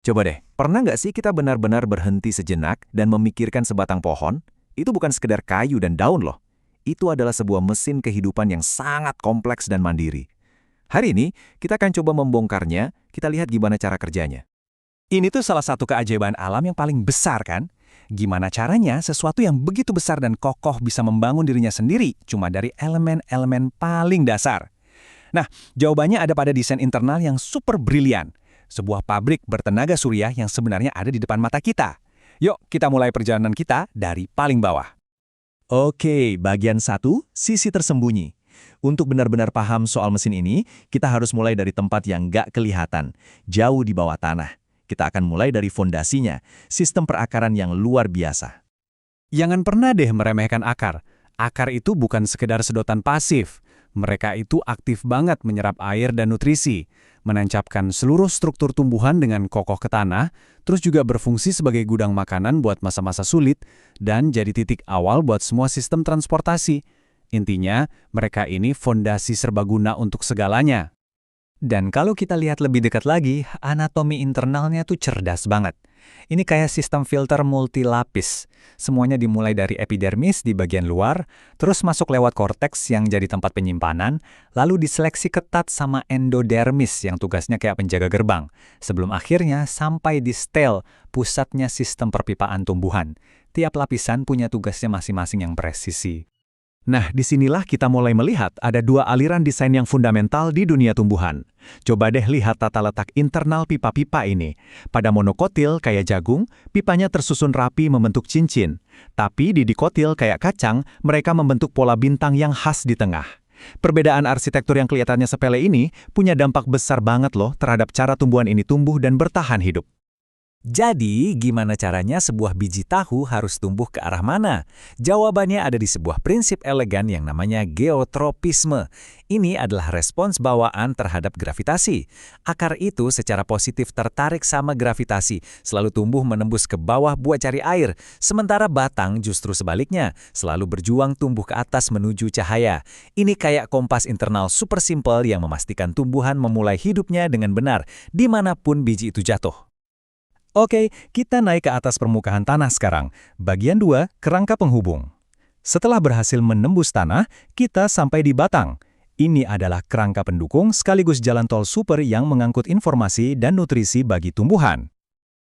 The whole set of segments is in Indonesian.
Coba deh, pernah nggak sih kita benar-benar berhenti sejenak dan memikirkan sebatang pohon? Itu bukan sekedar kayu dan daun loh. Itu adalah sebuah mesin kehidupan yang sangat kompleks dan mandiri. Hari ini, kita akan coba membongkarnya, kita lihat gimana cara kerjanya. Ini tuh salah satu keajaiban alam yang paling besar kan? Gimana caranya sesuatu yang begitu besar dan kokoh bisa membangun dirinya sendiri cuma dari elemen-elemen paling dasar? Nah, jawabannya ada pada desain internal yang super brilian. Sebuah pabrik bertenaga surya yang sebenarnya ada di depan mata kita. Yuk, kita mulai perjalanan kita dari paling bawah. Oke, bagian 1, sisi tersembunyi. Untuk benar-benar paham soal mesin ini, kita harus mulai dari tempat yang nggak kelihatan, jauh di bawah tanah. Kita akan mulai dari fondasinya, sistem perakaran yang luar biasa. Jangan pernah deh meremehkan akar. Akar itu bukan sekedar sedotan pasif. Mereka itu aktif banget menyerap air dan nutrisi, menancapkan seluruh struktur tumbuhan dengan kokoh ke tanah, terus juga berfungsi sebagai gudang makanan buat masa-masa sulit, dan jadi titik awal buat semua sistem transportasi. Intinya, mereka ini fondasi serbaguna untuk segalanya. Dan kalau kita lihat lebih dekat lagi, anatomi internalnya tuh cerdas banget. Ini kayak sistem filter multilapis. Semuanya dimulai dari epidermis di bagian luar, terus masuk lewat korteks yang jadi tempat penyimpanan, lalu diseleksi ketat sama endodermis yang tugasnya kayak penjaga gerbang, sebelum akhirnya sampai di stel, pusatnya sistem perpipaan tumbuhan. Tiap lapisan punya tugasnya masing-masing yang presisi. Nah, disinilah kita mulai melihat ada dua aliran desain yang fundamental di dunia tumbuhan. Coba deh lihat tata letak internal pipa-pipa ini. Pada monokotil kayak jagung, pipanya tersusun rapi membentuk cincin. Tapi di dikotil kayak kacang, mereka membentuk pola bintang yang khas di tengah. Perbedaan arsitektur yang kelihatannya sepele ini punya dampak besar banget loh terhadap cara tumbuhan ini tumbuh dan bertahan hidup. Jadi, gimana caranya sebuah biji tahu harus tumbuh ke arah mana? Jawabannya ada di sebuah prinsip elegan yang namanya geotropisme. Ini adalah respons bawaan terhadap gravitasi. Akar itu secara positif tertarik sama gravitasi, selalu tumbuh menembus ke bawah buat cari air. Sementara batang justru sebaliknya, selalu berjuang tumbuh ke atas menuju cahaya. Ini kayak kompas internal super simple yang memastikan tumbuhan memulai hidupnya dengan benar, dimanapun biji itu jatuh. Oke, kita naik ke atas permukaan tanah sekarang. Bagian 2, kerangka penghubung. Setelah berhasil menembus tanah, kita sampai di batang. Ini adalah kerangka pendukung sekaligus jalan tol super yang mengangkut informasi dan nutrisi bagi tumbuhan.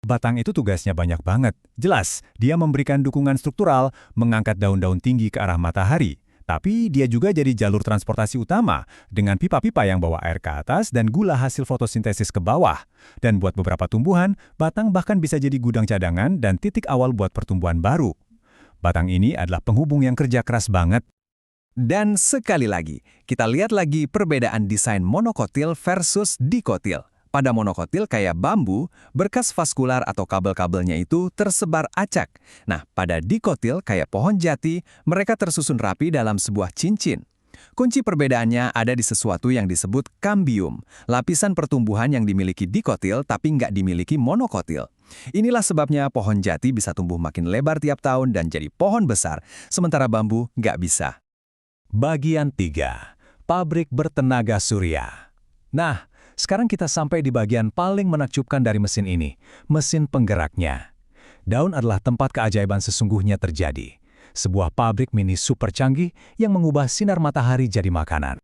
Batang itu tugasnya banyak banget. Jelas, dia memberikan dukungan struktural, mengangkat daun-daun tinggi ke arah matahari. Tapi dia juga jadi jalur transportasi utama, dengan pipa-pipa yang bawa air ke atas dan gula hasil fotosintesis ke bawah. Dan buat beberapa tumbuhan, batang bahkan bisa jadi gudang cadangan dan titik awal buat pertumbuhan baru. Batang ini adalah penghubung yang kerja keras banget. Dan sekali lagi, kita lihat lagi perbedaan desain monokotil versus dikotil. Pada monokotil kayak bambu, berkas vaskular atau kabel-kabelnya itu tersebar acak. Nah, pada dikotil kayak pohon jati, mereka tersusun rapi dalam sebuah cincin. Kunci perbedaannya ada di sesuatu yang disebut kambium, lapisan pertumbuhan yang dimiliki dikotil tapi nggak dimiliki monokotil. Inilah sebabnya pohon jati bisa tumbuh makin lebar tiap tahun dan jadi pohon besar, sementara bambu nggak bisa. Bagian 3. Pabrik bertenaga surya. Nah, sekarang kita sampai di bagian paling menakjubkan dari mesin ini, mesin penggeraknya. Daun adalah tempat keajaiban sesungguhnya terjadi. Sebuah pabrik mini super canggih yang mengubah sinar matahari jadi makanan.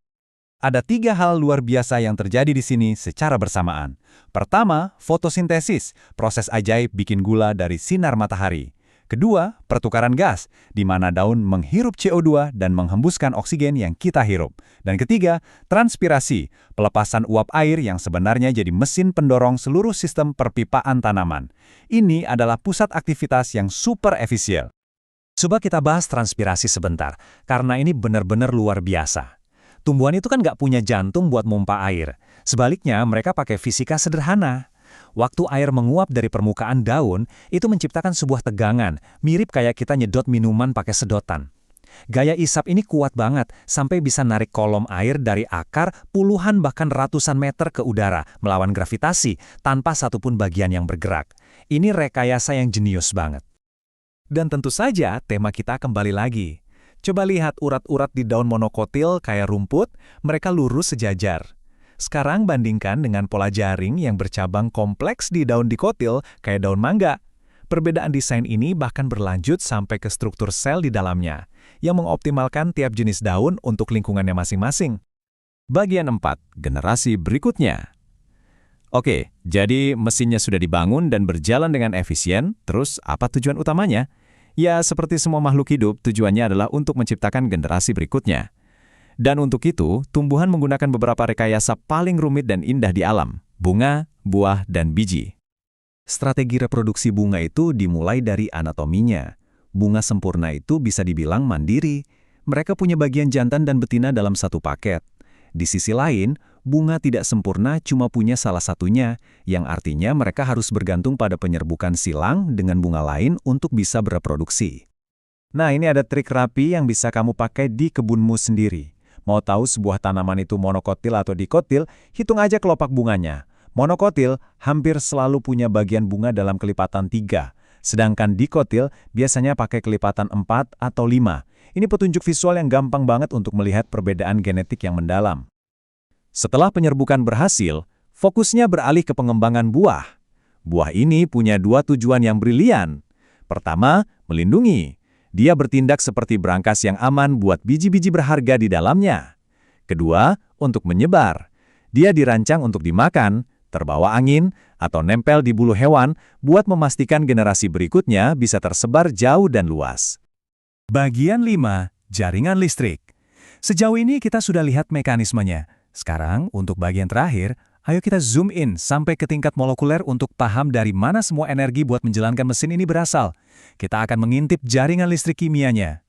Ada 3 hal luar biasa yang terjadi di sini secara bersamaan. Pertama, fotosintesis, proses ajaib bikin gula dari sinar matahari. Kedua, pertukaran gas, di mana daun menghirup CO2 dan menghembuskan oksigen yang kita hirup. Dan ketiga, transpirasi, pelepasan uap air yang sebenarnya jadi mesin pendorong seluruh sistem perpipaan tanaman. Ini adalah pusat aktivitas yang super efisien. Coba kita bahas transpirasi sebentar, karena ini benar-benar luar biasa. Tumbuhan itu kan nggak punya jantung buat mompa air. Sebaliknya, mereka pakai fisika sederhana. Waktu air menguap dari permukaan daun, itu menciptakan sebuah tegangan, mirip kayak kita nyedot minuman pakai sedotan. Gaya isap ini kuat banget, sampai bisa narik kolom air dari akar puluhan bahkan ratusan meter ke udara, melawan gravitasi, tanpa satupun bagian yang bergerak. Ini rekayasa yang jenius banget. Dan tentu saja, tema kita kembali lagi. Coba lihat urat-urat di daun monokotil kayak rumput, mereka lurus sejajar. Sekarang bandingkan dengan pola jaring yang bercabang kompleks di daun dikotil kayak daun mangga. Perbedaan desain ini bahkan berlanjut sampai ke struktur sel di dalamnya, yang mengoptimalkan tiap jenis daun untuk lingkungannya masing-masing. Bagian 4, generasi berikutnya. Oke, jadi mesinnya sudah dibangun dan berjalan dengan efisien, terus apa tujuan utamanya? Ya, seperti semua makhluk hidup, tujuannya adalah untuk menciptakan generasi berikutnya. Dan untuk itu, tumbuhan menggunakan beberapa rekayasa paling rumit dan indah di alam, bunga, buah, dan biji. Strategi reproduksi bunga itu dimulai dari anatominya. Bunga sempurna itu bisa dibilang mandiri. Mereka punya bagian jantan dan betina dalam satu paket. Di sisi lain, bunga tidak sempurna cuma punya salah satunya, yang artinya mereka harus bergantung pada penyerbukan silang dengan bunga lain untuk bisa bereproduksi. Nah, ini ada trik rapi yang bisa kamu pakai di kebunmu sendiri. Mau tahu sebuah tanaman itu monokotil atau dikotil, hitung aja kelopak bunganya. Monokotil hampir selalu punya bagian bunga dalam kelipatan 3, sedangkan dikotil biasanya pakai kelipatan 4 atau 5. Ini petunjuk visual yang gampang banget untuk melihat perbedaan genetik yang mendalam. Setelah penyerbukan berhasil, fokusnya beralih ke pengembangan buah. Buah ini punya 2 tujuan yang brilian. Pertama, melindungi. Dia bertindak seperti berangkas yang aman buat biji-biji berharga di dalamnya. Kedua, untuk menyebar. Dia dirancang untuk dimakan, terbawa angin, atau nempel di bulu hewan buat memastikan generasi berikutnya bisa tersebar jauh dan luas. Bagian 5, jaringan listrik. Sejauh ini kita sudah lihat mekanismenya. Sekarang, untuk bagian terakhir, ayo kita zoom in sampai ke tingkat molekuler untuk paham dari mana semua energi buat menjalankan mesin ini berasal. Kita akan mengintip jaringan listrik kimianya.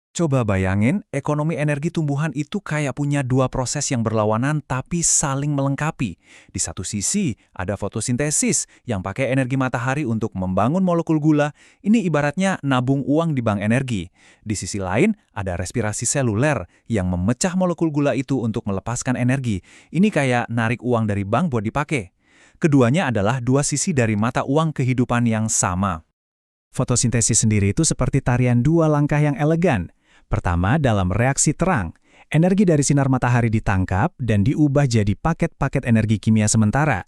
Coba bayangin, ekonomi energi tumbuhan itu kayak punya 2 proses yang berlawanan tapi saling melengkapi. Di satu sisi, ada fotosintesis yang pakai energi matahari untuk membangun molekul gula. Ini ibaratnya nabung uang di bank energi. Di sisi lain, ada respirasi seluler yang memecah molekul gula itu untuk melepaskan energi. Ini kayak narik uang dari bank buat dipakai. Keduanya adalah 2 sisi dari mata uang kehidupan yang sama. Fotosintesis sendiri itu seperti tarian 2 langkah yang elegan. Pertama, dalam reaksi terang, energi dari sinar matahari ditangkap dan diubah jadi paket-paket energi kimia sementara.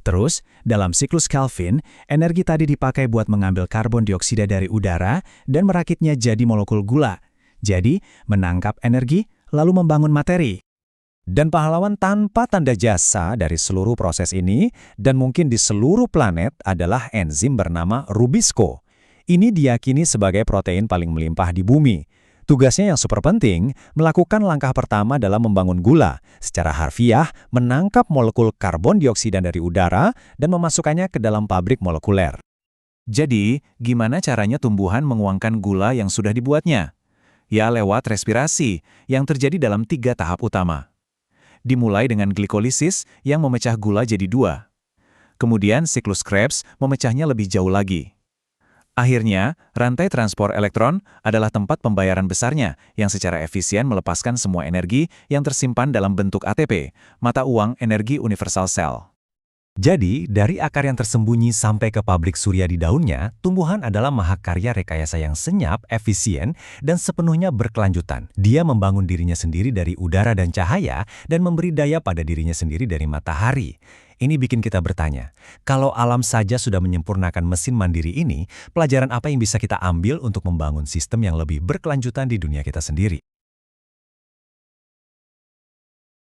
Terus, dalam siklus Kelvin, energi tadi dipakai buat mengambil karbon dioksida dari udara dan merakitnya jadi molekul gula. Jadi, menangkap energi, lalu membangun materi. Dan pahlawan tanpa tanda jasa dari seluruh proses ini, dan mungkin di seluruh planet, adalah enzim bernama Rubisco. Ini diyakini sebagai protein paling melimpah di bumi. Tugasnya yang super penting, melakukan langkah pertama dalam membangun gula, secara harfiah menangkap molekul karbon dioksida dari udara dan memasukkannya ke dalam pabrik molekuler. Jadi, gimana caranya tumbuhan menguangkan gula yang sudah dibuatnya? Ya lewat respirasi, yang terjadi dalam 3 tahap utama. Dimulai dengan glikolisis yang memecah gula jadi 2. Kemudian siklus Krebs memecahnya lebih jauh lagi. Akhirnya, rantai transport elektron adalah tempat pembayaran besarnya yang secara efisien melepaskan semua energi yang tersimpan dalam bentuk ATP, mata uang energi universal sel. Jadi, dari akar yang tersembunyi sampai ke pabrik surya di daunnya, tumbuhan adalah mahakarya rekayasa yang senyap, efisien, dan sepenuhnya berkelanjutan. Dia membangun dirinya sendiri dari udara dan cahaya, dan memberi daya pada dirinya sendiri dari matahari. Ini bikin kita bertanya, kalau alam saja sudah menyempurnakan mesin mandiri ini, pelajaran apa yang bisa kita ambil untuk membangun sistem yang lebih berkelanjutan di dunia kita sendiri?